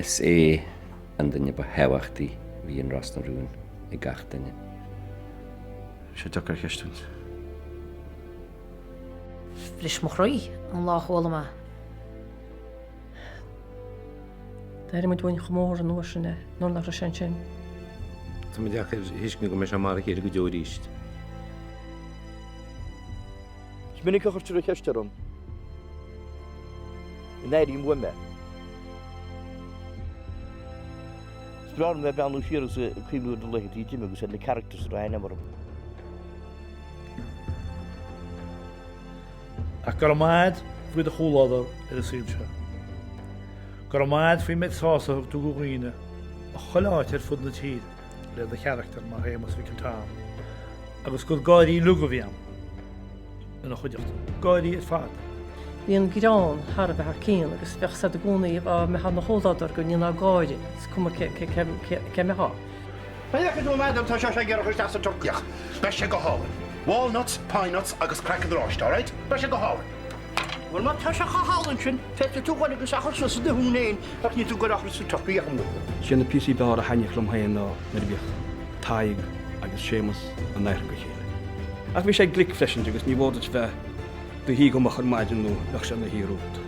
Is an duine ba heabhachtaí bhí an Ros Na Rún I gach duine. sé deachar cheistúint. Bris mo chroí an láchóla ma. Diarmuid bhain chomór an nuair sinne, nó nach ra sin. Tá mé deachar hiiscne go mé sem mar chéir go deoríist. Minnig ochor trwy cheistio'n. Nair i'n wyme. Sbron me ban nhw siarad sy'n cwymlu yn dylech i dim yn gwsyn y carachtar sy'n rhaid am o'r. Ac gormad fydd y chwlod y sylcha. Gormad fydd met sas o dwi'n gwrwyna. O chwlaat ffwyd na tîd. Redd y character mae Séamus Mhicil Tom. Agus gwrdd gori lwg o fi am. Yn o chwydiocht. Gori is fad. Bhí an gráin Har bheith cion agus bheith sa gúnaí me han na hódádar go níon gáide cum ce me há. Mae'n eich dwi'n meddwl ta siarad gyda'r chwys as y twrciach. Besio go hawr. Walnuts, pine nuts, agus crack of the roast, all right? Besio go hawr. Wel, mae ta siarad hawr yn sy'n fed y tŵgwan agus achos sy'n dy hwn ein ac ni dwi'n gwrach sy'n twrciach yn nhw. Sian y PC behar a hannych lom hain o nerbiach taig agus Séamus an nair go chéile. Ach fi sé glic flesin agus ní bód fe dy hi gomach ar maidin nhw nach sian na hi rwt.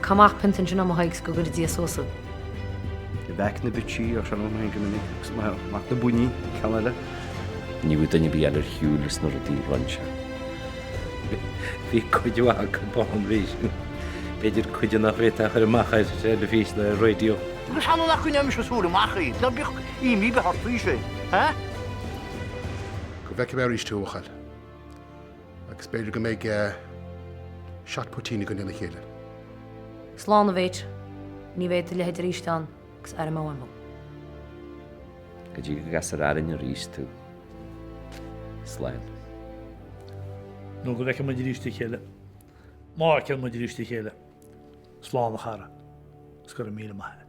Camach pentin sin am haigs go gyda dia sosa. Bheic na bití ar sean o'n hain gymryd. Mac na bwyni, Canada. Ní bhfuil duine bhí ar hiúlas nó a dí ranse. Bhí cuidiú ag bon rís. Beidir cuidiú nach bhéit ar y machaid le fís na radio. Agus hanno na chwyn am eisiau sŵr y machu. Na bych I mi bych ar ffysau. Ha? Go bheic meir is túachal. Agus beidir go méid shot putína go nila chéile. Slán a bheit, ní bheit le heidir ístan, gus ar am am. Go dtí go gas ar arin ar ís tú. Slán. Nó go bheith man dríiste chéile. Má ceil man dríiste chéile. Slán a chara. Sgur a míle maithe.